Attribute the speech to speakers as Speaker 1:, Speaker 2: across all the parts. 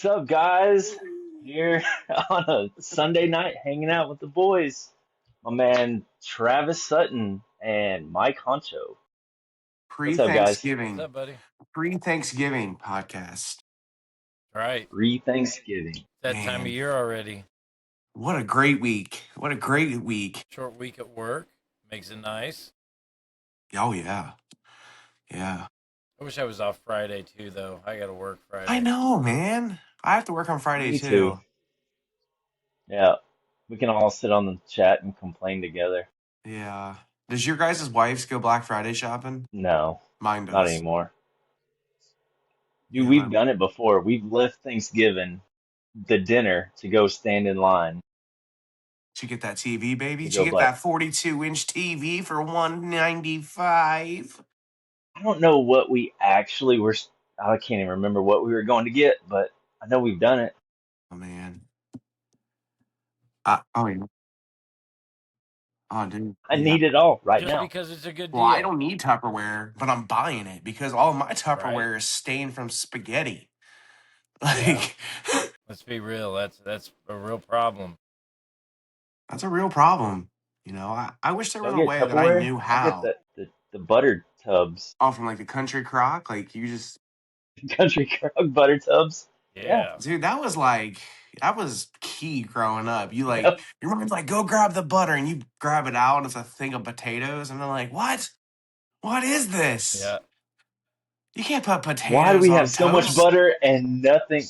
Speaker 1: What's up, guys? Here on a Sunday night hanging out with the boys. My man Travis Sutton and Mike Honcho. What's up, guys?
Speaker 2: What's
Speaker 3: Pre-Thanksgiving,
Speaker 2: up, buddy?
Speaker 3: pre-Thanksgiving podcast.
Speaker 2: All right.
Speaker 1: Pre-Thanksgiving.
Speaker 2: That time of
Speaker 3: Man,
Speaker 2: year already.
Speaker 3: what a great week. What a great week.
Speaker 2: Short week at work. Makes it nice.
Speaker 3: Oh, yeah. Yeah.
Speaker 2: I wish I was off Friday too, though. I got to work
Speaker 3: I
Speaker 2: Friday.
Speaker 3: know, man. I have to work on Friday,
Speaker 1: Me too.
Speaker 3: too.
Speaker 1: Yeah, we can all sit on the chat and complain together.
Speaker 3: Yeah. Does your guys' wives go Black Friday shopping?
Speaker 1: No,
Speaker 3: Mine
Speaker 1: not
Speaker 3: does.
Speaker 1: anymore. Dude,
Speaker 3: Yeah,
Speaker 1: we've done it before. We've left Thanksgiving, the dinner, to go stand in line
Speaker 3: did you get that TV, baby?
Speaker 1: to
Speaker 3: Did you
Speaker 1: go
Speaker 3: get
Speaker 1: buy.
Speaker 3: that 42-inch TV for $195?
Speaker 1: I don't know what we actually were. I can't even remember what we were going to get, but I know we've done it.
Speaker 3: Oh, man. Yeah. Oh, dude.
Speaker 1: I
Speaker 3: Yeah.
Speaker 1: need it all right
Speaker 2: Just
Speaker 1: now.
Speaker 2: because it's a good
Speaker 3: Well, I
Speaker 2: deal.
Speaker 3: don't need Tupperware, but I'm buying it because all of my
Speaker 2: Right.
Speaker 3: Tupperware is stained from spaghetti.
Speaker 1: Yeah.
Speaker 3: Like,
Speaker 2: Let's be real. That's a real problem.
Speaker 3: that's a real problem. I wish there was
Speaker 1: Y'all
Speaker 3: a
Speaker 1: get
Speaker 3: way that I
Speaker 1: Tupperware?
Speaker 3: knew
Speaker 1: I get
Speaker 3: how.
Speaker 1: the butter tubs,
Speaker 3: Oh, from like the country crock, like you just,
Speaker 1: country crock butter tubs. Yeah.
Speaker 2: Yeah.
Speaker 3: dude, that was key growing up.
Speaker 1: Yep.
Speaker 3: Your mom's like, go grab the butter, and you grab it out, and it's a thing of potatoes, and they're like, what? What is this?
Speaker 2: Yeah.
Speaker 3: You can't put
Speaker 1: Why do
Speaker 3: potatoes
Speaker 1: we have
Speaker 3: on
Speaker 1: so much
Speaker 3: toast.
Speaker 1: butter and nothing,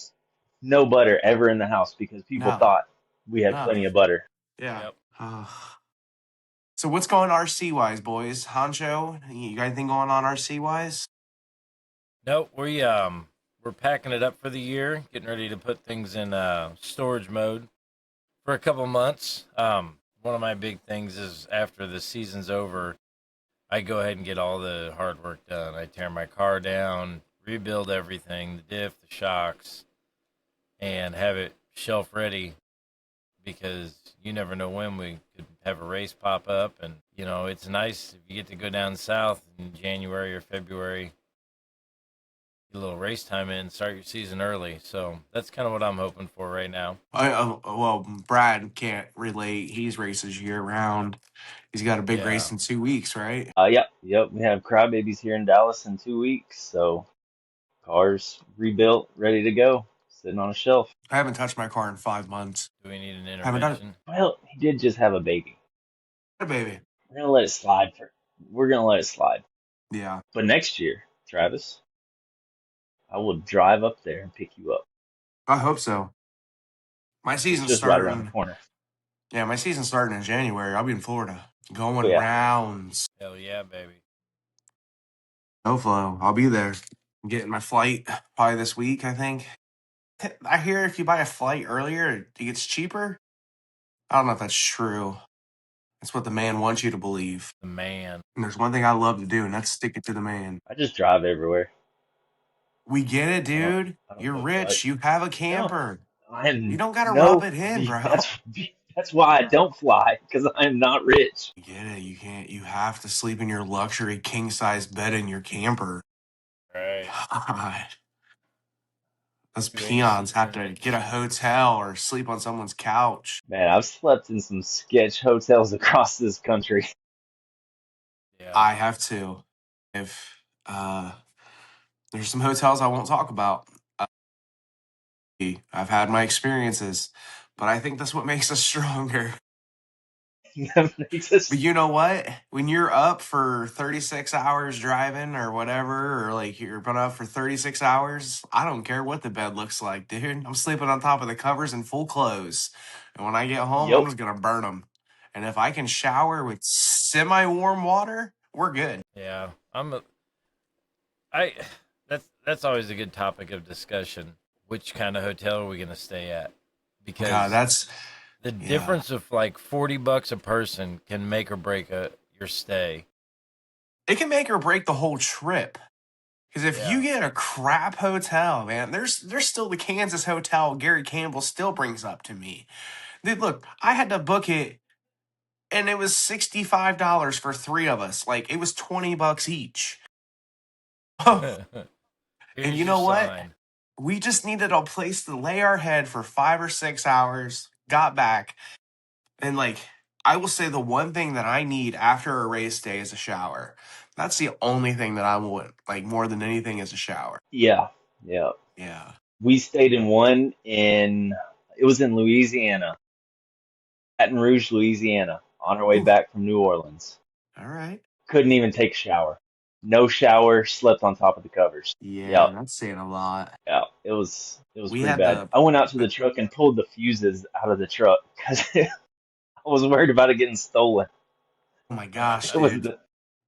Speaker 1: no butter ever in the house because people
Speaker 3: No,
Speaker 1: thought we had
Speaker 3: no,
Speaker 1: plenty of butter.
Speaker 3: yeah.
Speaker 2: Yep.
Speaker 3: So what's going RC wise, boys? Honcho, you got anything going on RC wise?
Speaker 2: No, we're packing it up for the year, getting ready to put things in storage mode for a couple months. One of my big things is after the season's over, I go ahead and get all the hard work done. I tear my car down, rebuild everything, the diff, the shocks, and have it shelf ready because you never know when we could have a race pop up. And, it's nice if you get to go down south in January or February, get a little race time in, start your season early. So that's kind of what I'm hoping for right now.
Speaker 3: Well, Brad can't relate. He's races year round. He's got a big
Speaker 2: Yeah.
Speaker 3: race in 2 weeks, right?
Speaker 1: Yep. We have crybabies here in Dallas in 2 weeks, so cars rebuilt, ready to go, sitting on a shelf.
Speaker 3: I haven't touched my car in 5 months.
Speaker 2: Do we need an
Speaker 3: Haven't done it.
Speaker 2: intervention?
Speaker 1: Well, he did just have a baby.
Speaker 3: Baby.
Speaker 1: We're gonna let it slide for. We're gonna let it slide.
Speaker 3: Yeah,
Speaker 1: But next year, Travis, I will drive up there and pick you up.
Speaker 3: I hope so. My
Speaker 1: It's
Speaker 3: season's
Speaker 1: just right around the
Speaker 3: starting.
Speaker 1: corner.
Speaker 3: Yeah, my season's starting in January. I'll be in Florida,
Speaker 1: Oh
Speaker 3: going
Speaker 1: yeah.
Speaker 3: rounds.
Speaker 2: Hell yeah, baby.
Speaker 3: No flow. I'll be there. I'm getting my flight probably this week, I think. I hear if you buy a flight earlier, it gets cheaper. I don't know if that's true. That's what the man wants you to believe.
Speaker 2: The man.
Speaker 3: And there's one thing I love to do, and that's stick it to the man.
Speaker 1: I just drive everywhere.
Speaker 3: We get it,
Speaker 1: I don't.
Speaker 3: dude.
Speaker 1: I don't
Speaker 3: You're
Speaker 1: book
Speaker 3: rich.
Speaker 1: flights.
Speaker 3: You have a
Speaker 1: No,
Speaker 3: camper.
Speaker 1: I
Speaker 3: You
Speaker 1: am
Speaker 3: don't gotta rub
Speaker 1: no.
Speaker 3: it in, bro.
Speaker 1: That's why I don't fly because I am not rich.
Speaker 3: You get it. You can't. You have to sleep in your luxury king size bed in your camper.
Speaker 2: Right.
Speaker 3: God, us
Speaker 2: Your AC
Speaker 3: peons have to
Speaker 2: unit.
Speaker 3: get a hotel or sleep on someone's couch.
Speaker 1: Man, I've slept in some sketch hotels across this country.
Speaker 2: Yeah.
Speaker 3: I have to. If there's some hotels I won't talk about. I've had my experiences, but I think that's what makes us stronger.
Speaker 1: They
Speaker 3: But
Speaker 1: just
Speaker 3: you know what? When you're up for 36 hours driving or whatever, or like you're been up for 36 hours, I don't care what the bed looks like, dude. I'm sleeping on top of the covers in full clothes. And when I get home, I'm
Speaker 1: yep.
Speaker 3: just going to burn them. And if I can shower with semi warm water, we're good.
Speaker 2: Yeah. I that's always a good topic of discussion. Which kind of hotel are we going to stay at?
Speaker 3: God,
Speaker 2: Because
Speaker 3: that's,
Speaker 2: the
Speaker 3: yeah.
Speaker 2: difference of like $40 a person can make or break your stay.
Speaker 3: It can make or break the whole trip. Because if you
Speaker 2: Yeah.
Speaker 3: get a crap hotel, man, there's still the Kansas hotel Gary Campbell still brings up to me. Dude, look, I had to book it and it was $65 for three of us. Like it was $20 each. And
Speaker 2: Here's
Speaker 3: you
Speaker 2: your
Speaker 3: know what?
Speaker 2: sign.
Speaker 3: we just needed a place to lay our head for 5 or 6 hours, got back, and like I will say the one thing that I need after a race day is a shower. That's the only thing that I want, like more than anything, is a shower.
Speaker 1: Yeah, yeah.
Speaker 3: Yeah.
Speaker 1: We stayed in one in, it was in Louisiana, Baton Rouge, Louisiana, on our way
Speaker 3: Ooh,
Speaker 1: back from New Orleans.
Speaker 3: all right.
Speaker 1: Couldn't even take a shower. No shower, slept on top of the covers.
Speaker 3: Yeah,
Speaker 1: Yep,
Speaker 3: that's saying a lot.
Speaker 1: yeah. It was
Speaker 3: We
Speaker 1: pretty
Speaker 3: had
Speaker 1: bad.
Speaker 3: the
Speaker 1: I went out to the truck and pulled the fuses out of the truck because I was worried about it getting stolen.
Speaker 3: oh my gosh,
Speaker 1: It was
Speaker 3: dude.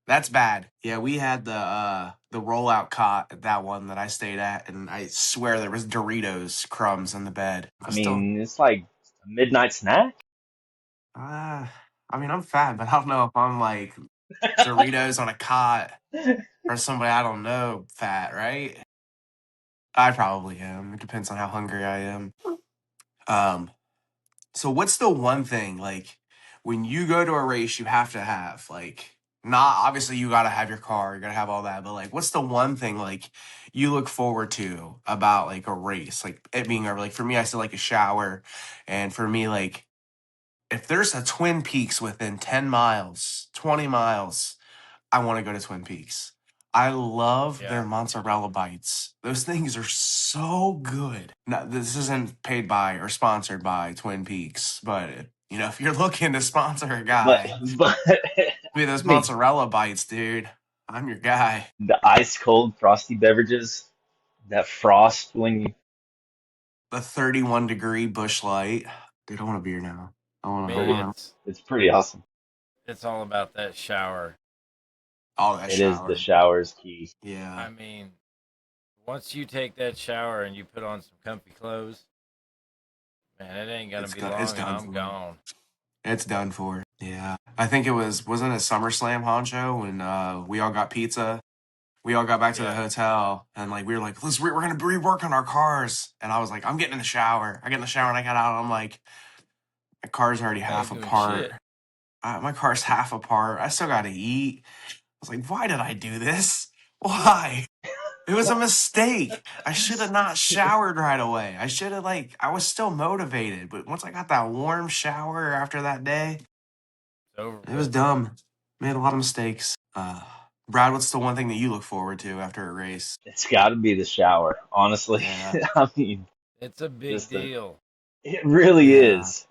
Speaker 3: That's bad. Yeah, we had the rollout cot at that one that I stayed at, and I swear there was Doritos crumbs in the bed.
Speaker 1: I
Speaker 3: I still
Speaker 1: mean, it's like a midnight snack.
Speaker 3: uh I mean I'm fat, but I don't know if I'm like Doritos on a cot or somebody I don't know fat, right? I probably am. It depends on how hungry I am. Um So what's the one thing like when you go to a race you have to have like not obviously you got to have your car, you got to have all that, but like what's the one thing like you look forward to about like a race? Like it being over like for me I still like a shower and for me like if there's a Twin Peaks within 10 miles, 20 miles, I want to go to Twin Peaks. I love their
Speaker 2: Yeah.
Speaker 3: mozzarella bites. Those things are so good. No, this isn't paid by or sponsored by Twin Peaks, but if you're looking to sponsor a
Speaker 1: But
Speaker 3: guy,
Speaker 1: but I
Speaker 3: be those
Speaker 1: mean,
Speaker 3: mozzarella bites, dude. I'm your guy.
Speaker 1: the ice cold frosty beverages that frost when you
Speaker 3: The 31-degree Bush Light. Dude, I want a beer now. I
Speaker 2: For
Speaker 3: want to. I
Speaker 2: me,
Speaker 1: pretty,
Speaker 3: want to.
Speaker 2: it's
Speaker 1: it's pretty awesome.
Speaker 2: it's all about that shower.
Speaker 3: Oh, that
Speaker 1: It is the
Speaker 3: shower.
Speaker 1: shower's key.
Speaker 3: Yeah,
Speaker 2: I mean, once you take that shower and you put on some comfy clothes, man, it ain't gonna
Speaker 3: it's
Speaker 2: be
Speaker 3: done. It's
Speaker 2: long and
Speaker 3: done
Speaker 2: I'm
Speaker 3: for.
Speaker 2: gone.
Speaker 3: It's done for. Yeah, I think it wasn't it SummerSlam Honcho when we all got pizza. We all got back to the
Speaker 2: Yeah.
Speaker 3: hotel and like we were like, we're gonna rework on our cars. And I was like, I'm getting in the shower. I get in the shower and I got out. And I'm like, my car's already
Speaker 2: I
Speaker 3: half
Speaker 2: ain't doing
Speaker 3: apart.
Speaker 2: shit.
Speaker 3: My car's half apart. I still got to eat. I was like, why did I do this? Why? It was a mistake. I should have not showered right away. I should have I was still motivated, but once I got that warm shower after that day,
Speaker 2: It's over
Speaker 3: it was
Speaker 2: with.
Speaker 3: dumb. Made a lot of mistakes. Brad, what's the one thing that you look forward to after a race?
Speaker 1: It's got to be the shower, honestly.
Speaker 3: Yeah,
Speaker 1: I mean,
Speaker 2: It's a big
Speaker 1: just
Speaker 2: deal.
Speaker 1: it really
Speaker 3: yeah.
Speaker 1: is.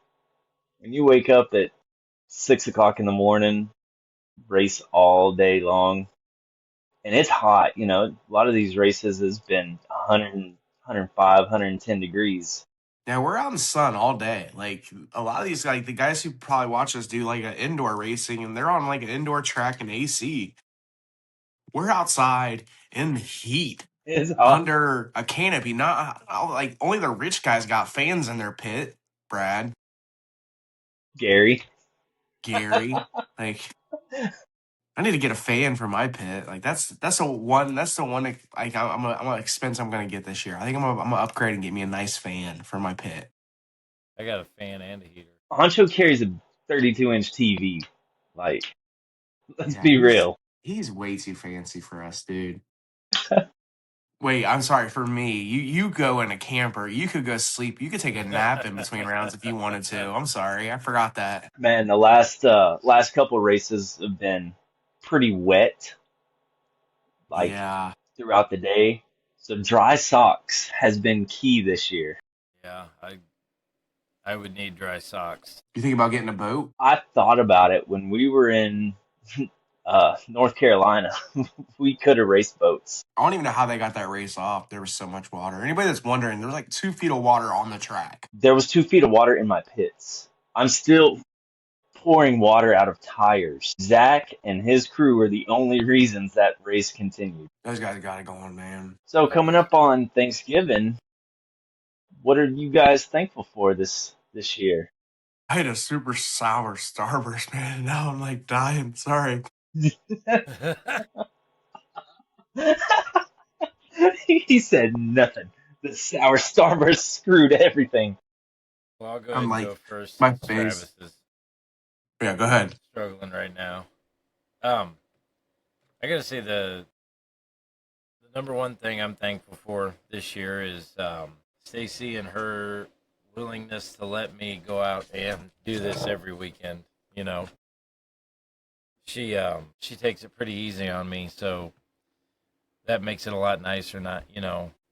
Speaker 1: When you wake up at 6 o'clock in the morning, race all day long, and it's hot. A lot of these races has been 100, 105, 110 degrees.
Speaker 3: Yeah, we're out in the sun all day. Like a lot of these, like the guys who probably watch us do like an indoor racing, and they're on like an indoor track and AC. We're outside in the heat
Speaker 1: It's hot,
Speaker 3: under a canopy. Not like only the rich guys got fans in their pit. Brad,
Speaker 1: Gary.
Speaker 3: Gary, like I need to get a fan for my pit. Like that's the one like I'm gonna expense I'm gonna get this year. I think I'm gonna upgrade and get me a nice fan for my pit.
Speaker 2: I got a fan and a heater.
Speaker 1: Honcho carries a 32-inch TV. Like, let's
Speaker 3: Yeah,
Speaker 1: be real.
Speaker 3: he's way too fancy for us, dude. Wait, I'm sorry. For me, you go in a camper. You could go sleep. You could take a nap in between rounds if you wanted to. I'm sorry, I forgot that.
Speaker 1: Man, the last couple races have been pretty wet, like
Speaker 3: Yeah.
Speaker 1: throughout the day. So dry socks has been key this year.
Speaker 2: Yeah, I would need dry socks.
Speaker 3: You think about getting a boat?
Speaker 1: I thought about it when we were in North Carolina. We could have raced boats.
Speaker 3: I don't even know how they got that race off. There was so much water. Anybody that's wondering, there's like 2 feet of water on the track.
Speaker 1: There was 2 feet of water in my pits. I'm still pouring water out of tires. Zach and his crew were the only reasons that race continued.
Speaker 3: Those guys got it going, man.
Speaker 1: So coming up on Thanksgiving, what are you guys thankful for this year?
Speaker 3: I had a super sour Starburst, man. And now I'm like dying. Sorry.
Speaker 1: He said nothing. The sour starburst screwed everything.
Speaker 2: Well, I'll go
Speaker 3: I'm
Speaker 2: ahead and go
Speaker 3: like
Speaker 2: first
Speaker 3: my
Speaker 2: since
Speaker 3: face.
Speaker 2: Travis is
Speaker 3: Yeah, go ahead.
Speaker 2: struggling right now. Um, I gotta say the The number one thing I'm thankful for this year is Stacy and her willingness to let me go out and do this every weekend. You know, she takes it pretty easy on me, so that makes it a lot nicer. Not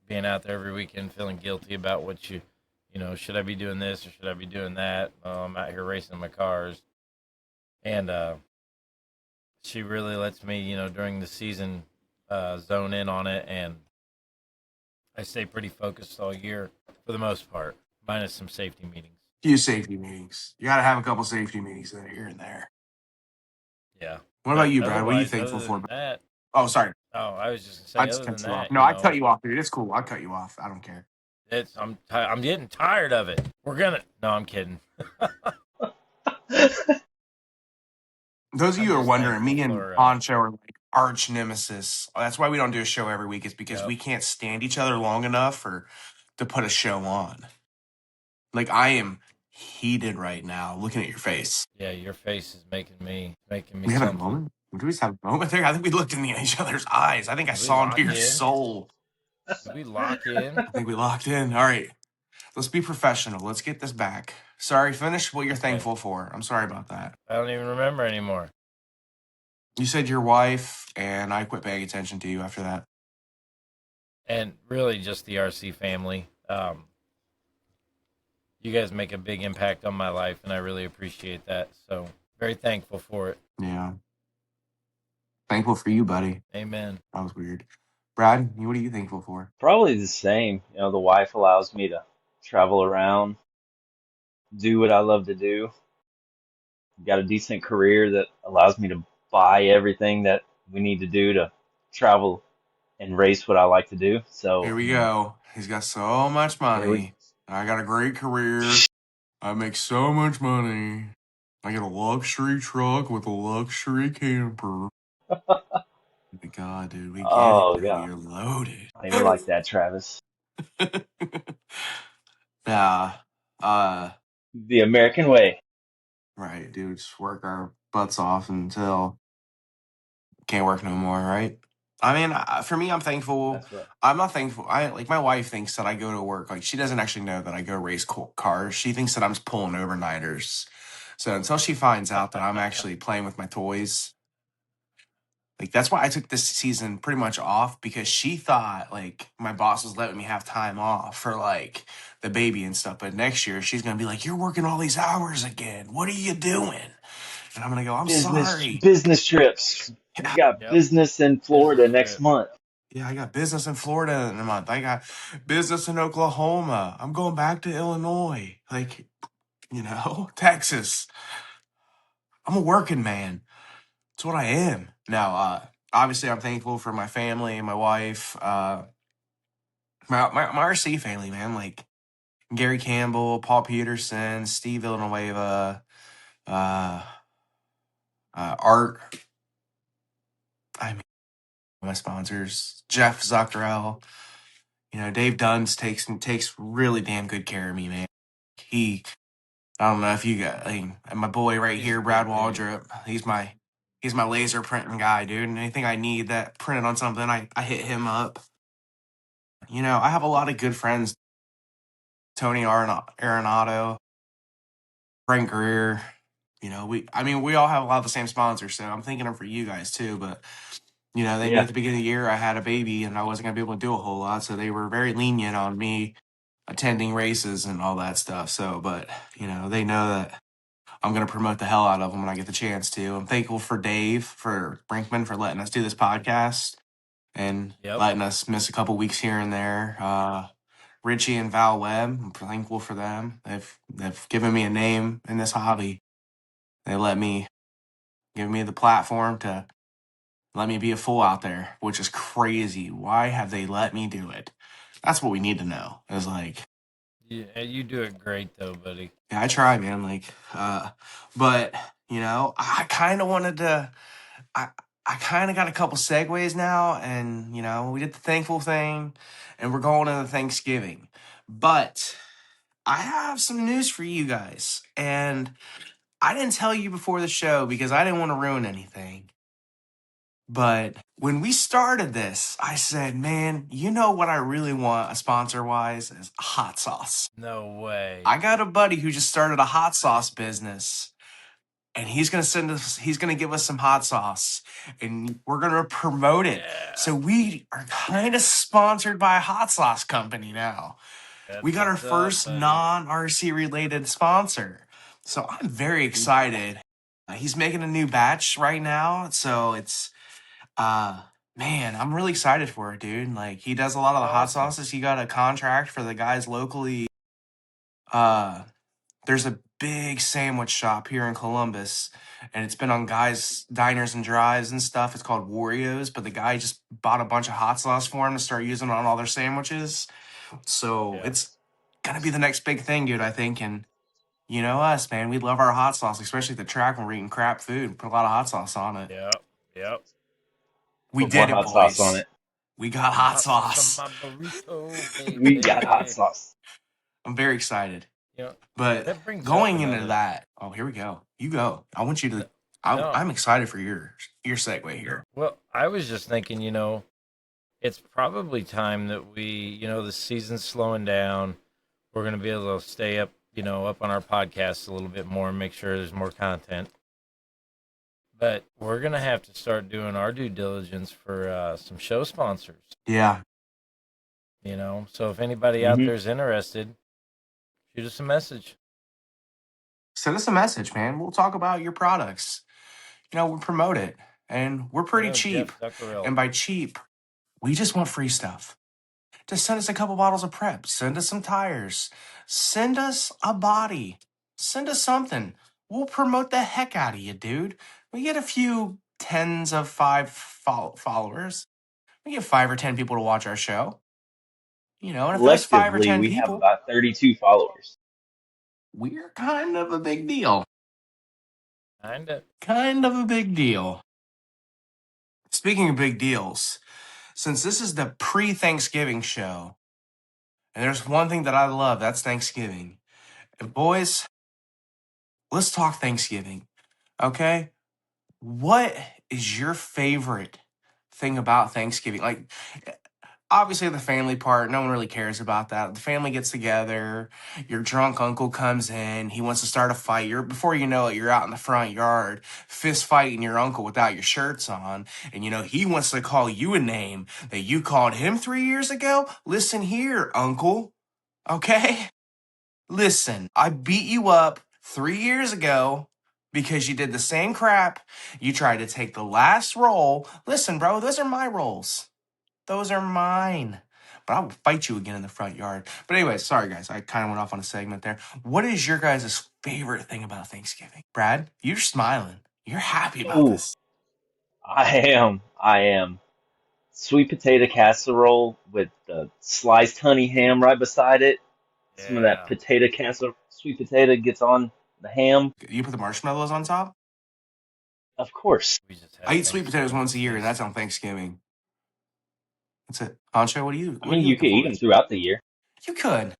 Speaker 2: being out there every weekend feeling guilty about what should I be doing this or should I be doing that? I'm out here racing my cars, and she really lets me during the season zone in on it, and I stay pretty focused all year for the most part, minus some safety meetings.
Speaker 3: Few safety meetings. You got to have a couple safety meetings there, here and there.
Speaker 2: Yeah,
Speaker 3: What about
Speaker 2: but
Speaker 3: you, Brad? What are you
Speaker 2: otherwise,
Speaker 3: thankful
Speaker 2: other
Speaker 3: for?
Speaker 2: than that,
Speaker 3: Oh, sorry.
Speaker 2: oh, I was just gonna
Speaker 3: I
Speaker 2: say,
Speaker 3: just
Speaker 2: other
Speaker 3: cut
Speaker 2: than
Speaker 3: you off.
Speaker 2: that,
Speaker 3: No, I cut you off, dude. It's cool. I'll cut you off. I don't care.
Speaker 2: I'm getting tired of it. We're gonna. No, I'm kidding.
Speaker 3: Those of you
Speaker 2: I'm
Speaker 3: who are
Speaker 2: just
Speaker 3: wondering,
Speaker 2: thankful
Speaker 3: me and
Speaker 2: for.
Speaker 3: Poncho are like arch nemesis. That's why we don't do a show every week. Is because
Speaker 2: Yep.
Speaker 3: we can't stand each other long enough to put a show on. Like I am heated right now, looking at your face.
Speaker 2: Yeah, your face is making me
Speaker 3: We having a
Speaker 2: something.
Speaker 3: moment? Did we just have a moment there? I think we looked in each other's eyes. I think I
Speaker 2: Did we
Speaker 3: saw into
Speaker 2: lock
Speaker 3: your
Speaker 2: in?
Speaker 3: soul.
Speaker 2: Did we lock in?
Speaker 3: I think we locked in. All right, let's be professional. Let's get this back. Sorry, finish what you're
Speaker 2: Okay.
Speaker 3: thankful for. I'm sorry about that.
Speaker 2: I don't even remember anymore.
Speaker 3: You said your wife, and I quit paying attention to you after that.
Speaker 2: And really, just the RC family. You guys make a big impact on my life, and I really appreciate that. So, very thankful for it.
Speaker 3: Yeah, thankful for you, buddy.
Speaker 2: Amen.
Speaker 3: That was weird. Brad, what are you thankful for?
Speaker 1: Probably the same. The wife allows me to travel around, do what I love to do. Got a decent career that allows me to buy everything that we need to do to travel and race what I like to do. So,
Speaker 3: Here
Speaker 1: I
Speaker 3: we
Speaker 1: mean,
Speaker 3: go. He's got so much
Speaker 1: here we
Speaker 3: money. I got a great career. I make so much money. I get a luxury truck with a luxury camper. My God, dude, we get it,
Speaker 1: Oh
Speaker 3: baby.
Speaker 1: God,
Speaker 3: You're loaded.
Speaker 1: I even like that, Travis.
Speaker 3: Yeah. Uh,
Speaker 1: The American way.
Speaker 3: right, dude. Just work our butts off until can't work no more, right? I mean, for me, I'm thankful.
Speaker 1: That's right.
Speaker 3: I'm not thankful. I like my wife thinks that I go to work. Like she doesn't actually know that I go race cars. She thinks that I'm just pulling overnighters. So until she finds out that I'm actually playing with my toys, like that's why I took this season pretty much off because she thought like my boss was letting me have time off for like the baby and stuff. But next year she's gonna be like, "You're working all these hours again. What are you doing?" And I'm gonna go, "I'm sorry."
Speaker 1: Business trips. We got
Speaker 2: Yep.
Speaker 1: business in Florida
Speaker 2: Business
Speaker 1: next
Speaker 2: trip.
Speaker 1: month.
Speaker 3: Yeah, I got business in Florida in a month. I got business in Oklahoma. I'm going back to Illinois. Like, Texas. I'm a working man. That's what I am. Now, obviously I'm thankful for my family, my wife, my RC family, man. Like Gary Campbell, Paul Peterson, Steve Villanueva, uh, Art. I mean, my sponsors, Jeff Zuckerell. Dave Duns takes really damn good care of me, man. He I don't know if you got like, and my boy right
Speaker 2: He's a
Speaker 3: here, Brad
Speaker 2: good dude.
Speaker 3: Waldrop. He's my laser printing guy, dude. And anything I need that printed on something, I hit him up. I have a lot of good friends. Tony Arenado, Frank Greer. We all have a lot of the same sponsors, so I'm thinking them for you guys too. But they knew at
Speaker 1: Yeah.
Speaker 3: the beginning of the year I had a baby and I wasn't gonna be able to do a whole lot, so they were very lenient on me attending races and all that stuff. So, but they know that I'm going to promote the hell out of them when I get the chance to. I'm thankful for Dave, for Brinkman, for letting us do this podcast and
Speaker 2: Yep.
Speaker 3: letting us miss a couple weeks here and there. Richie and Val Webb, I'm thankful for them. They've given me a name in this hobby. They give me the platform to let me be a fool out there, which is crazy. Why have they let me do it? That's what we need to know. Is like,
Speaker 2: Yeah, you do it great though, buddy.
Speaker 3: yeah, I try, man. Like, but I kind of wanted to. I I kind of got a couple segues now, and we did the thankful thing, and we're going into Thanksgiving. But I have some news for you guys, and I didn't tell you before the show because I didn't want to ruin anything. But when we started this, I said, man, you know what I really want, a sponsor wise, is hot sauce.
Speaker 2: No way.
Speaker 3: I got a buddy who just started a hot sauce business, and he's gonna give us some hot sauce, and we're gonna promote it.
Speaker 2: Yeah.
Speaker 3: So we are kind of sponsored by a hot sauce company now. We
Speaker 2: That's
Speaker 3: got our
Speaker 2: what's up,
Speaker 3: first
Speaker 2: buddy.
Speaker 3: non-RC related sponsor. So I'm very
Speaker 1: Sweet.
Speaker 3: excited. He's making a new batch right now, so it's uh man, I'm really excited for it, dude. Like he does a lot of the hot
Speaker 2: Awesome.
Speaker 3: sauces. He got a contract for the guys locally. Uh there's a big sandwich shop here in Columbus, and it's been on guys' diners and drives and stuff. It's called Wario's, but the guy just bought a bunch of hot sauce for him to start using on all their sandwiches. So
Speaker 2: Yeah.
Speaker 3: it's gonna be the next big thing, dude, I think. And you know us, man, we love our hot sauce, especially at the track when we're eating crap food. Put a lot of hot sauce on it.
Speaker 2: Yep. Yep.
Speaker 3: We
Speaker 1: Put more
Speaker 3: did it,
Speaker 1: hot sauce on
Speaker 3: boys.
Speaker 1: it.
Speaker 3: We got
Speaker 2: Some
Speaker 3: hot
Speaker 2: hot sauce on
Speaker 3: sauce.
Speaker 2: my burrito,
Speaker 1: We got hot
Speaker 2: baby.
Speaker 1: sauce.
Speaker 3: I'm very excited.
Speaker 2: You know,
Speaker 3: But
Speaker 2: that brings up
Speaker 3: going into
Speaker 2: another.
Speaker 3: that, oh, here we go. You go. I want you to.
Speaker 2: No.
Speaker 3: I'm excited for your segue here.
Speaker 2: Well, I was just thinking, it's probably time that the season's slowing down. We're going to be able to stay up, up on our podcast a little bit more and make sure there's more content. But we're going to have to start doing our due diligence for some show sponsors,
Speaker 3: Yeah.
Speaker 2: So if anybody out
Speaker 1: Hmm.
Speaker 2: there is interested, shoot us a message.
Speaker 3: Send us a message, man. We'll talk about your products. We'll promote it. And we're
Speaker 2: I
Speaker 3: pretty
Speaker 2: know
Speaker 3: cheap.
Speaker 2: Jeff Zuckerell.
Speaker 3: And by cheap, we just want free stuff. Just send us a couple bottles of prep. Send us some tires. Send us a body. Send us something. We'll promote the heck out of you, dude. We get a few tens of followers. We get 5 or 10 people to watch our show. And if those five or
Speaker 1: Collectively,
Speaker 3: ten
Speaker 1: we have
Speaker 3: people,
Speaker 1: about 32 followers.
Speaker 3: we're kind of a big deal.
Speaker 2: Kinda.
Speaker 3: Kind of a big deal. Speaking of big deals, since this is the pre-Thanksgiving show, and there's one thing that I love, that's Thanksgiving. And boys, let's talk Thanksgiving. Okay? What is your favorite thing about Thanksgiving? Like, obviously the family part, no one really cares about that. The family gets together, your drunk uncle comes in, he wants to start a fight. Before you know it, you're out in the front yard fist fighting your uncle without your shirts on, and he wants to call you a name that you called him 3 years ago. Listen here, uncle. Okay? Listen, I beat you up 3 years ago because you did the same crap. You tried to take the last roll. Listen, bro, those are my rolls. Those are mine. But I will fight you again in the front yard. But anyway, sorry guys, I kind of went off on a segment there. What is your guys' favorite thing about Thanksgiving? Brad, you're smiling. You're happy about
Speaker 1: Oh,
Speaker 3: this.
Speaker 1: I am. I am. Sweet potato casserole with the sliced honey ham right beside it. Some of that
Speaker 2: Yeah.
Speaker 1: potato casserole, sweet potato gets on the ham.
Speaker 3: You put the marshmallows on top?
Speaker 1: Of course.
Speaker 2: We just
Speaker 3: I
Speaker 2: had
Speaker 3: eat sweet potatoes
Speaker 2: Thanksgiving
Speaker 3: once a year, and that's
Speaker 2: feast.
Speaker 3: on Thanksgiving. That's it. Honcho, what are you
Speaker 1: I
Speaker 3: what are
Speaker 1: mean,
Speaker 3: you
Speaker 1: you
Speaker 3: looking
Speaker 1: could eat
Speaker 3: forward
Speaker 1: them
Speaker 3: to?
Speaker 1: throughout the year.
Speaker 3: You could.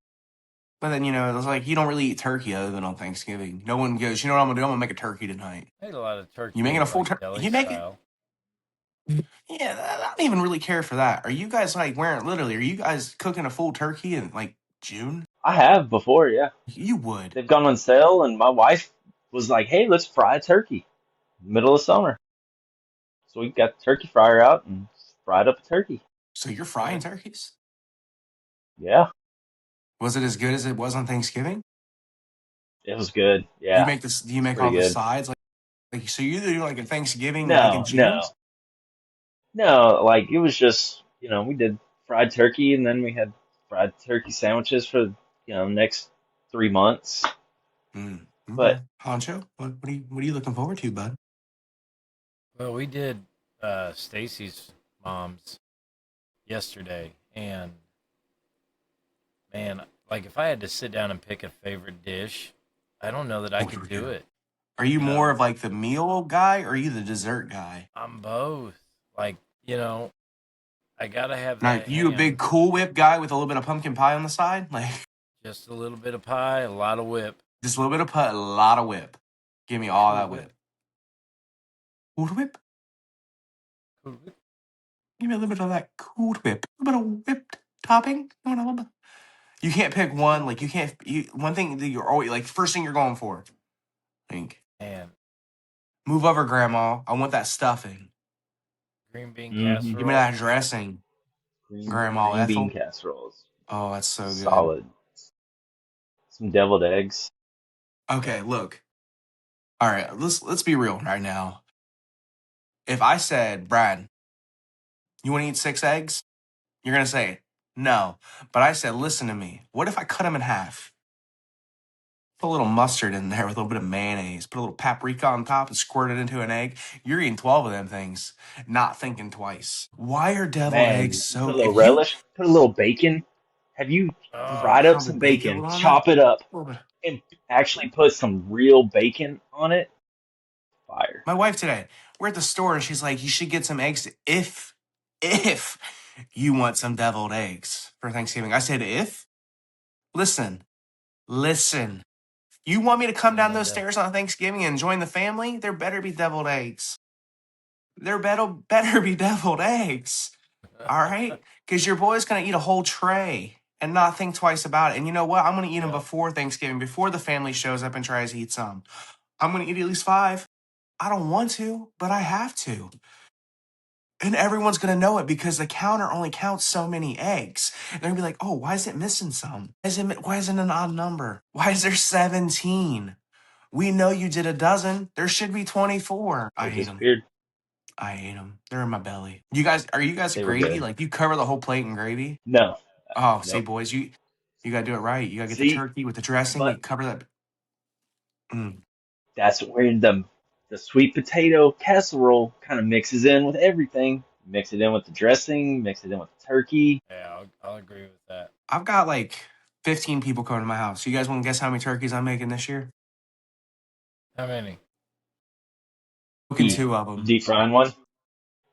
Speaker 3: But then, it was like you don't really eat turkey other than on Thanksgiving. No one goes, you know what I'm gonna do? I'm gonna make a turkey tonight.
Speaker 2: I ate a lot of
Speaker 3: You
Speaker 2: turkey,
Speaker 3: making a full
Speaker 2: like
Speaker 3: turkey?
Speaker 2: deli
Speaker 3: You make it?
Speaker 2: style.
Speaker 3: Yeah, I don't even really care for that. Are you guys like wearing literally? Are you guys cooking a full turkey in like June?
Speaker 1: I have before, yeah.
Speaker 3: You would.
Speaker 1: They've gone on sale, and my wife was like, "Hey, let's fry a turkey." Middle of summer, so we got the turkey fryer out and fried up a turkey.
Speaker 3: So you're
Speaker 2: Yeah.
Speaker 3: frying turkeys?
Speaker 1: Yeah,
Speaker 3: Was it as good as it was on Thanksgiving?
Speaker 1: it was good.
Speaker 3: Do you
Speaker 1: Yeah,
Speaker 3: make this? Do you
Speaker 1: it's
Speaker 3: make
Speaker 1: pretty
Speaker 3: all the
Speaker 1: good.
Speaker 3: sides like? So you either do like a Thanksgiving like in
Speaker 1: No,
Speaker 3: June?
Speaker 1: no, no. Like it was just, we did fried turkey, and then we had fried turkey sandwiches for, next 3 months.
Speaker 3: Okay.
Speaker 1: But
Speaker 3: Honcho, what are you looking forward to, bud?
Speaker 2: Well, we did Stacy's mom's yesterday, and man, like if I had to sit down and pick a favorite dish, I don't know that I
Speaker 3: Oh, here
Speaker 2: could
Speaker 3: we
Speaker 2: do
Speaker 3: go.
Speaker 2: it.
Speaker 3: Are you
Speaker 2: You
Speaker 3: more
Speaker 2: know,
Speaker 3: of like the meal guy or are you the dessert guy?
Speaker 2: I'm both. Like, I gotta have
Speaker 3: Now,
Speaker 2: that
Speaker 3: you a big
Speaker 2: ham,
Speaker 3: Cool Whip guy with a little bit of pumpkin pie on the side? Like
Speaker 2: just a little bit of pie, a lot of whip.
Speaker 3: just a little bit of put, a lot of whip. Give me all
Speaker 2: Cool
Speaker 3: that
Speaker 2: Whip.
Speaker 3: whip. Cool Whip? Give me a little bit of that Cool Whip. A little bit of whipped topping. You can't pick one. Like you can't. One thing that you're always like first thing you're going for. Think
Speaker 2: And
Speaker 3: move over, Grandma. I want that stuffing.
Speaker 2: green bean
Speaker 1: Hmm.
Speaker 3: Give me
Speaker 2: casserole.
Speaker 3: that dressing, Grandma
Speaker 1: Green bean
Speaker 3: Ethel.
Speaker 1: casseroles,
Speaker 3: Oh, that's so good.
Speaker 1: solid. Some deviled eggs.
Speaker 3: Okay,
Speaker 2: Yep.
Speaker 3: look. All right, let's be real right now. If I said, Brad, you want to eat 6 eggs? You're gonna say no. But I said, listen to me. What if I cut them in half? Put a little mustard in there with a little bit of mayonnaise. Put a little paprika on top and squirt it into an egg. You're eating 12 of them things, not thinking twice. Why are deviled eggs
Speaker 1: Man, you put a
Speaker 3: so?
Speaker 1: little
Speaker 3: If you
Speaker 1: relish, put a little bacon. Have you
Speaker 2: Oh,
Speaker 1: fried up
Speaker 3: probably
Speaker 1: some
Speaker 3: bacon a
Speaker 1: bacon,
Speaker 3: little on there,
Speaker 1: chop it up,
Speaker 3: a little bit.
Speaker 1: and actually put some real bacon on it? Fire.
Speaker 3: My wife today, we're at the store and she's like, you should get some eggs if you want some deviled eggs for Thanksgiving. I said, if? Listen, listen. You want me to come
Speaker 2: ain't
Speaker 3: down
Speaker 2: no
Speaker 3: those
Speaker 2: doubt.
Speaker 3: stairs on Thanksgiving and join the family? There better be deviled eggs. There better be deviled eggs. All right? Because your boy's going to eat a whole tray and not think twice about it. And you know what? I'm going to eat them
Speaker 2: Yep.
Speaker 3: before Thanksgiving, before the family shows up and tries to eat some. I'm going to eat at least 5. I don't want to, but I have to. And everyone's going to know it because the counter only counts so many eggs. And they're going to be like, oh, why is it missing some? Why is it an odd number? Why is there 17? We know you did a dozen. There should be 24. I
Speaker 1: They
Speaker 3: hate them.
Speaker 1: disappeared.
Speaker 3: I hate them. They're in my belly. Are you guys
Speaker 1: They were
Speaker 3: gravy?
Speaker 1: good.
Speaker 3: Like you cover the whole plate in gravy?
Speaker 1: No,
Speaker 3: Oh, see,
Speaker 1: nope.
Speaker 3: boys, you gotta do it right. You gotta get the
Speaker 1: See,
Speaker 3: turkey with the dressing. You
Speaker 1: but
Speaker 3: cover that. Mm.
Speaker 1: that's where the sweet potato casserole kind of mixes in with everything. Mix it in with the dressing, mix it in with the turkey.
Speaker 2: Yeah, I'll agree with that.
Speaker 3: I've got like 15 people coming to my house. You guys want to guess how many turkeys I'm making this year?
Speaker 2: How many?
Speaker 3: Cooking
Speaker 1: You
Speaker 3: 2 of them.
Speaker 1: deep frying one?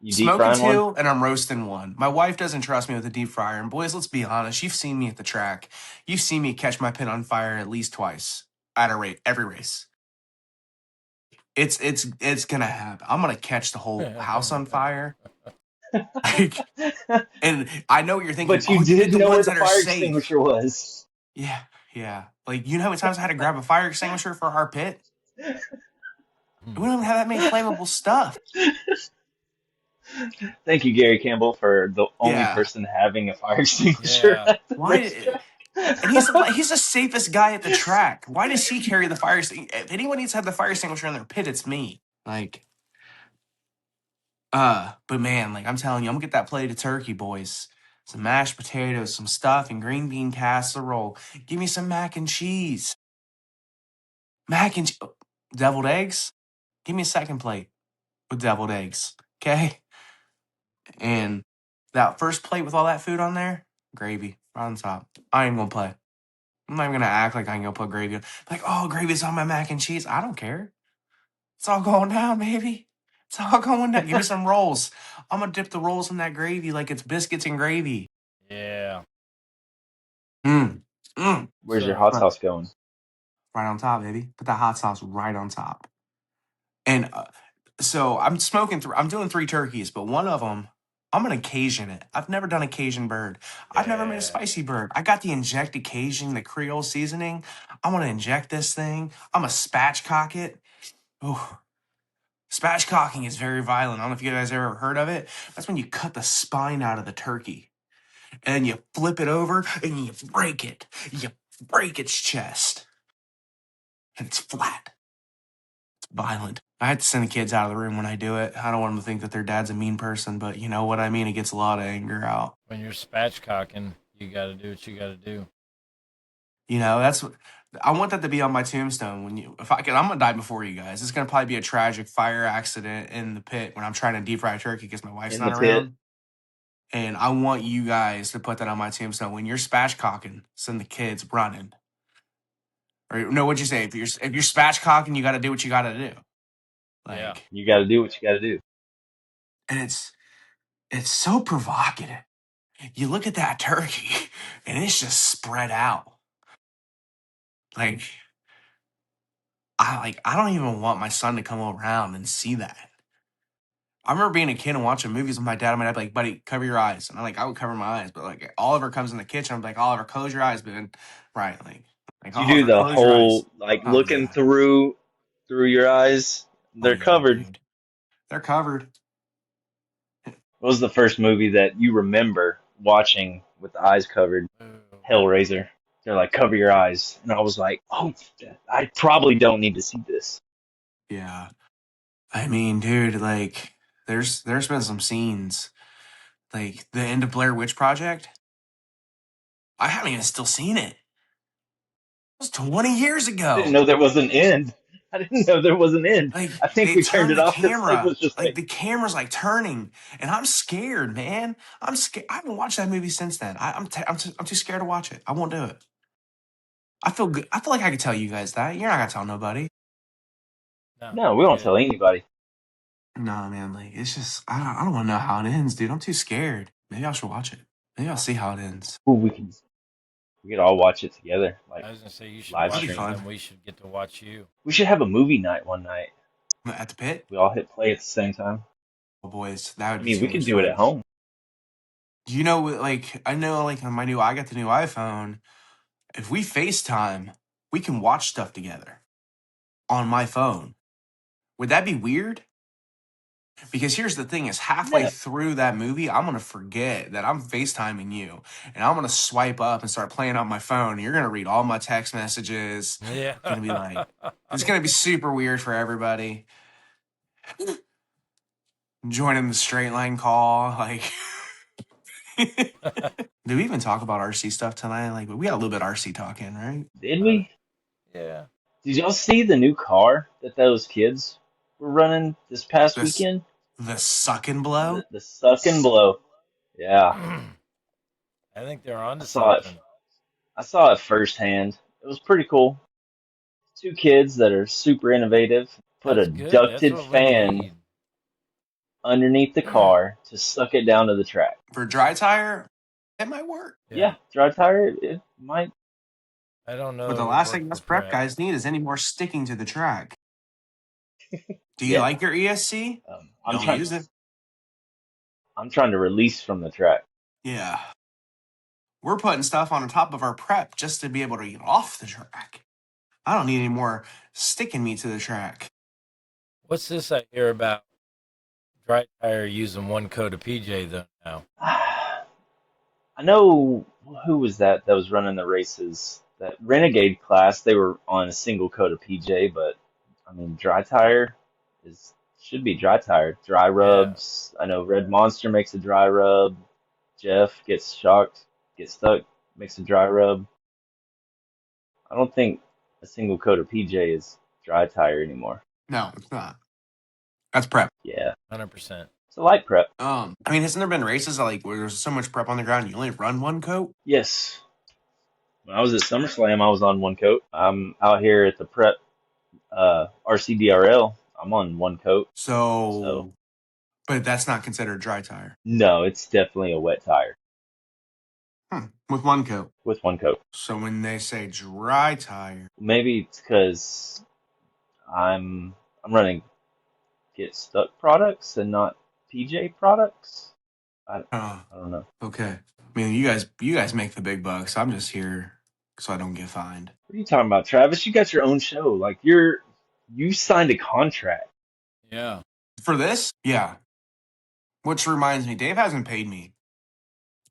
Speaker 1: You deep
Speaker 3: Smoking
Speaker 1: frying one?
Speaker 3: 2, and I'm roasting 1. My wife doesn't trust me with a deep fryer. And boys, let's be honest. You've seen me at the track. You've seen me catch my pin on fire at least twice at a rate every race. It's gonna happen. I'm gonna catch the whole house on fire. Like, and I know what you're thinking.
Speaker 1: But
Speaker 3: Oh,
Speaker 1: you
Speaker 3: you get
Speaker 1: did
Speaker 3: the
Speaker 1: know where
Speaker 3: ones
Speaker 1: the
Speaker 3: that are
Speaker 1: fire
Speaker 3: safe.
Speaker 1: extinguisher was.
Speaker 3: Yeah, yeah. Like you know how many times I had to grab a fire extinguisher for our pit? We don't even have that many flammable stuff.
Speaker 1: Thank you, Gary Campbell, for the only
Speaker 3: Yeah.
Speaker 1: person having a fire extinguisher
Speaker 2: Yeah.
Speaker 1: at the
Speaker 3: Why?
Speaker 1: racetrack.
Speaker 3: And he's the safest guy at the track. Why does he carry the fire extinguisher? If anyone needs to have the fire extinguisher in their pit, it's me. Like, but man, like I'm telling you, I'm gonna get that plate of turkey, boys. Some mashed potatoes, some stuff, and green bean casserole. Give me some mac and cheese. Deviled eggs. Give me a second plate with deviled eggs. Okay? And that first plate with all that food on there, gravy right on top. I ain't gonna play. I'm not even gonna act like I ain't gonna put gravy on. Like, oh, gravy's on my mac and cheese. I don't care. It's all going down, baby. It's all going down. Give me some rolls. I'm gonna dip the rolls in that gravy like it's biscuits and gravy.
Speaker 2: Yeah.
Speaker 3: Mm. Mm.
Speaker 1: Where's your
Speaker 2: So
Speaker 1: hot
Speaker 3: Right
Speaker 1: sauce going?
Speaker 3: right on top, baby. Put that hot sauce right on top. And so I'm smoking through. I'm doing 3 turkeys, but one of them I'm gonna Cajun it. I've never done a Cajun bird. I've never made a
Speaker 2: yeah.
Speaker 3: spicy bird. I got the injected Cajun, the Creole seasoning. I'm gonna inject this thing. I'm gonna spatchcock it. Oh, spatchcocking is very violent. I don't know if you guys ever heard of it. That's when you cut the spine out of the turkey and you flip it over and you break it. You break its chest and it's flat. Violent. I had to send the kids out of the room when I do it. I don't want them to think that their dad's a mean person, but you know what I mean? It gets a lot of anger out.
Speaker 2: When you're spatchcocking, you got to do what you got to do.
Speaker 3: You know, that's what I want that to be on my tombstone. When you, if I can, I'm gonna die before you guys. It's gonna probably be a tragic fire accident in the pit when I'm trying to deep fry turkey because my wife's
Speaker 1: In the
Speaker 3: not
Speaker 1: pit.
Speaker 3: around. And I want you guys to put that on my tombstone. When you're spatchcocking, send the kids running. Or no, what'd you say? If you're spatchcocking, you got to do what you got to do.
Speaker 2: Yeah.
Speaker 3: Like,
Speaker 1: You got to do what you got to do.
Speaker 3: and it's so provocative. You look at that turkey and it's just spread out. Like I don't even want my son to come around and see that. I remember being a kid and watching movies with my dad. And my dad would be like, buddy, cover your eyes. And I would cover my eyes. But like Oliver comes in the kitchen. I'm like, Oliver, close your eyes, man. Right. Like
Speaker 1: Did you do
Speaker 3: Oliver,
Speaker 1: the
Speaker 3: close your eyes.
Speaker 1: whole like
Speaker 3: Oh
Speaker 1: looking
Speaker 3: yeah.
Speaker 1: through your eyes?
Speaker 3: Oh
Speaker 1: They're
Speaker 3: yeah,
Speaker 1: covered.
Speaker 3: dude. They're covered.
Speaker 1: What was the first movie that you remember watching with the eyes covered?
Speaker 2: Ooh.
Speaker 1: Hellraiser. They're like, cover your eyes. And I was like, oh, I probably don't need to see this.
Speaker 3: Yeah. I mean, dude, like there's been some scenes. Like the end of Blair Witch Project. I haven't even still seen it. It was 20 years
Speaker 1: I didn't
Speaker 3: ago.
Speaker 1: know there was an end. I didn't know there was an end.
Speaker 3: Like
Speaker 1: I think
Speaker 3: they
Speaker 1: we turned
Speaker 3: turn
Speaker 1: it
Speaker 3: the
Speaker 1: off because Sid
Speaker 3: camera.
Speaker 1: was just
Speaker 3: Like
Speaker 1: like,
Speaker 3: the camera's like turning, and I'm scared, man. I'm scared. I haven't watched that movie since then. I'm too scared to watch it. I won't do it. I feel good. I feel like I could tell you guys that. You're not gonna tell nobody.
Speaker 2: No,
Speaker 1: no, we
Speaker 2: you're
Speaker 1: won't
Speaker 2: good.
Speaker 1: tell anybody.
Speaker 3: No, man. Like it's just I don't want to know how it ends, dude. I'm too scared. Maybe I should watch it. Maybe I'll see how it ends.
Speaker 1: Ooh, we could all watch it together, like
Speaker 2: I was gonna say you should
Speaker 1: live
Speaker 3: That'd be
Speaker 2: watch it, and
Speaker 1: stream.
Speaker 2: then
Speaker 3: fun.
Speaker 2: we should get to watch you.
Speaker 1: We should have a movie night one night.
Speaker 3: At the pit,
Speaker 1: We all hit play at the same time.
Speaker 3: oh boys, that
Speaker 1: I
Speaker 3: would be
Speaker 1: mean,
Speaker 3: too
Speaker 1: we could
Speaker 3: much
Speaker 1: do it at
Speaker 3: fun.
Speaker 1: home.
Speaker 3: Do you know, like I know, like on I got the new iPhone. If we FaceTime, we can watch stuff together on my phone. Would that be weird? Because here's the thing: is halfway
Speaker 1: No,
Speaker 3: through that movie, I'm gonna forget that I'm FaceTiming you, and I'm gonna swipe up and start playing on my phone. And you're gonna read all my text messages.
Speaker 2: Yeah.
Speaker 3: Gonna be like, it's gonna be super weird for everybody. Joining the straight line call, like. Did we even talk about RC stuff tonight? Like, we got a little bit RC talking, right?
Speaker 1: did we?
Speaker 2: Yeah.
Speaker 1: Did y'all see the new car that those kids were running this past
Speaker 3: This
Speaker 1: weekend?
Speaker 3: the suck and blow.
Speaker 1: The suck and blow. Yeah,
Speaker 2: I think they're
Speaker 1: I
Speaker 2: onto
Speaker 1: saw it.
Speaker 2: something.
Speaker 1: I saw it firsthand. It was pretty cool. Two kids that are super innovative put a
Speaker 2: That's good. That's
Speaker 1: ducted
Speaker 2: what we
Speaker 1: fan
Speaker 2: need.
Speaker 1: underneath the car to suck it down to the track.
Speaker 3: For dry tire, it might work.
Speaker 2: Yeah.
Speaker 1: Yeah, dry tire. It might.
Speaker 2: I don't know
Speaker 3: But
Speaker 2: it
Speaker 3: the
Speaker 2: would
Speaker 3: last
Speaker 2: work
Speaker 3: thing
Speaker 2: for
Speaker 3: us prep
Speaker 2: prep.
Speaker 3: guys need is any more sticking to the track. Do you
Speaker 1: Yeah.
Speaker 3: like your ESC?
Speaker 1: I'm
Speaker 3: Don't
Speaker 1: trying.
Speaker 3: use it.
Speaker 1: I'm trying to release from the track.
Speaker 3: Yeah. We're putting stuff on top of our prep just to be able to get off the track. I don't need any more sticking me to the track.
Speaker 2: What's this I hear about dry tire using one coat of PJ though now?
Speaker 1: I know who was that was running the races. That Renegade class, they were on a single coat of PJ, but I mean, dry tire is should be dry tire. Dry
Speaker 2: Yeah.
Speaker 1: rubs. I know Red Monster makes a dry rub. Jeff gets shocked, gets stuck, makes a dry rub. I don't think a single coat of PJ is dry tire anymore.
Speaker 3: No, it's not. That's prep.
Speaker 1: Yeah,
Speaker 2: 100%.
Speaker 1: it's a light prep.
Speaker 3: I mean, hasn't there been races like where there's so much prep on the ground you only run one coat?
Speaker 1: Yes. When I was at SummerSlam, I was on one coat. I'm out here at the prep RCDRL. I'm on one coat. So
Speaker 3: So, but that's not considered dry tire.
Speaker 1: no, it's definitely a wet tire
Speaker 3: With one coat.
Speaker 1: with one coat.
Speaker 3: So when they say dry tire,
Speaker 1: Maybe it's because I'm running Get Stuck products and not PJ products. I don't know.
Speaker 3: okay. I mean, you guys make the big bucks. I'm just here so I don't get fined.
Speaker 1: What are you talking about, Travis? You got your own show. Like you signed a contract.
Speaker 2: Yeah.
Speaker 3: For this? Yeah. Which reminds me, Dave hasn't paid me.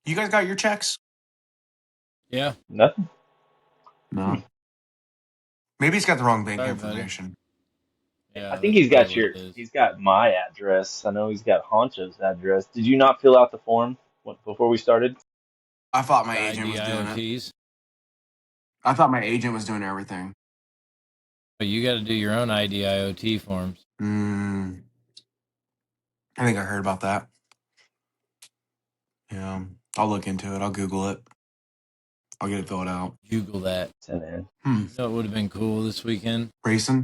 Speaker 3: You guys got your checks?
Speaker 2: Yeah.
Speaker 1: Nothing.
Speaker 3: No. Maybe he's got the wrong bank
Speaker 2: Sorry, buddy.
Speaker 3: information.
Speaker 2: Yeah.
Speaker 1: I think
Speaker 2: That's
Speaker 1: he's got
Speaker 2: probably what it is.
Speaker 1: he's got my address. I know he's got Honcho's address. Did you not fill out the form before we started?
Speaker 3: I thought my
Speaker 2: The
Speaker 3: agent was doing it.
Speaker 2: IDIOTs.
Speaker 3: I thought my agent was doing everything.
Speaker 2: But you got to do your own IDIOT forms.
Speaker 3: I think I heard about that. Yeah. I'll look into it. I'll Google it. I'll get it filled out.
Speaker 2: Google that.
Speaker 1: Send in.
Speaker 2: You know, it would have been cool this weekend
Speaker 3: Racing?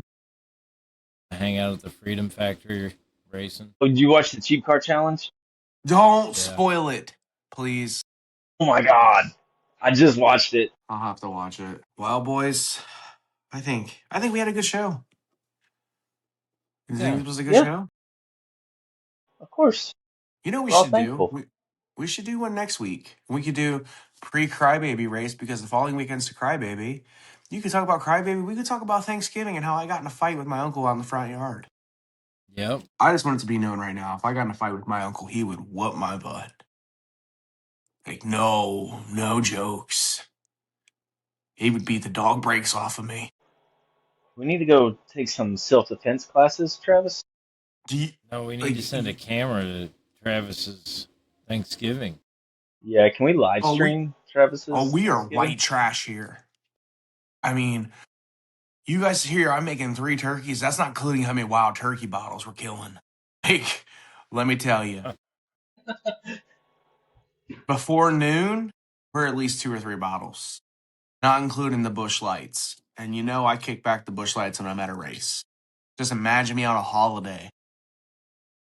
Speaker 2: to hang out at the Freedom Factory racing.
Speaker 1: Oh, did you watch the cheap car challenge?
Speaker 3: Don't
Speaker 2: Yeah.
Speaker 3: spoil it, please.
Speaker 1: Oh my God. I just watched it.
Speaker 3: I'll have to watch it. Well, boys, I think we had a good show. You think
Speaker 2: Yeah.
Speaker 3: it was a good
Speaker 1: Yeah.
Speaker 3: show?
Speaker 1: course.
Speaker 3: You know what we
Speaker 1: We're all
Speaker 3: should do?
Speaker 1: thankful.
Speaker 3: We should do one next week. We could do pre-Crybaby race because the following weekend's to Crybaby. You could talk about Crybaby. We could talk about Thanksgiving and how I got in a fight with my uncle out in the front yard.
Speaker 2: Yep.
Speaker 3: I just want it to be known right now. If I got in a fight with my uncle, he would whoop my butt. Like, no jokes. He would beat the dog brakes off of me.
Speaker 1: We need to go take some self-defense classes, Travis.
Speaker 3: Do you,
Speaker 2: No, we need
Speaker 3: like,
Speaker 2: to send a camera to Travis's Thanksgiving.
Speaker 1: Yeah, can we live
Speaker 3: oh,
Speaker 1: stream Travis's
Speaker 3: we are
Speaker 1: Thanksgiving?
Speaker 3: white trash here. I mean, you guys here, I'm making 3 turkeys. That's not including how many wild turkey bottles we're killing. Like, let me tell you, before noon, we're at least 2 or 3 bottles, not including the bush lights. And you know, I kick back the bush lights when I'm at a race. Just imagine me on a holiday.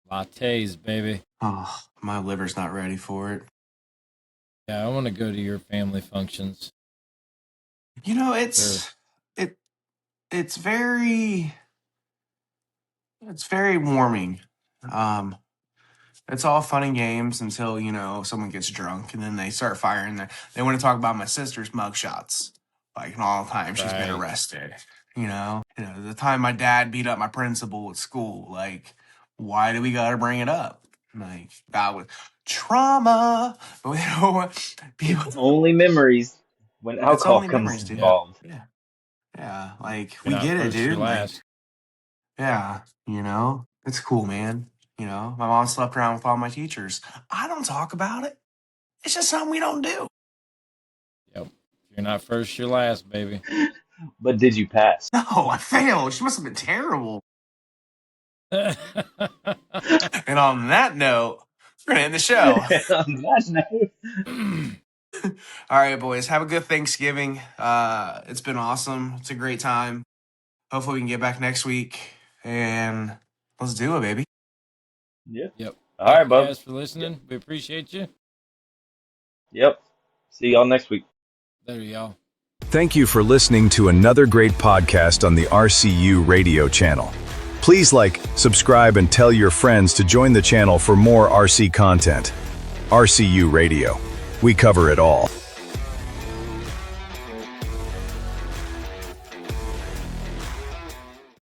Speaker 2: Lattes, baby.
Speaker 3: Oh, my liver's not ready for it.
Speaker 2: Yeah, I want to go to your family functions.
Speaker 3: You know,
Speaker 2: Sure.
Speaker 3: it's very warming. It's all fun and games until, you know, someone gets drunk and then they start firing they want to talk about my sister's mugshots. Like all the time she's been
Speaker 2: Right.
Speaker 3: arrested. The time my dad beat up my principal at school. Like, why do we gotta bring it up? Like, that was trauma. But
Speaker 1: It's
Speaker 3: people,
Speaker 1: only memories when
Speaker 3: it's
Speaker 1: alcohol
Speaker 3: only
Speaker 1: comes
Speaker 3: memories, dude.
Speaker 2: Yeah.
Speaker 1: involved.
Speaker 3: Yeah. Yeah. Like,
Speaker 2: You're
Speaker 3: we
Speaker 2: not
Speaker 3: get it,
Speaker 2: first, you're
Speaker 3: dude. Like,
Speaker 2: last.
Speaker 3: yeah, it's cool, man. My mom slept around with all my teachers. I don't talk about it. It's just something we don't do.
Speaker 2: Yep. If you're not first, you're last, baby.
Speaker 1: But did you pass?
Speaker 3: No, I failed. She must have been terrible.
Speaker 2: All
Speaker 3: And on that note, we're gonna end the show.
Speaker 1: On that note,
Speaker 3: All right, boys. Have a good Thanksgiving. It's been awesome. It's a great time. Hopefully we can get back next week. And let's do it, baby.
Speaker 1: yeah.
Speaker 2: Yep.
Speaker 1: All
Speaker 2: Thank
Speaker 1: right,
Speaker 2: you
Speaker 1: bub.
Speaker 2: guys for listening. We appreciate you.
Speaker 1: Yep. See y'all next week.
Speaker 2: Later, y'all.
Speaker 4: Thank you for listening to another great podcast on the RCU radio channel. Please like, subscribe, and tell your friends to join the channel for more RC content. RCU Radio. We cover it all.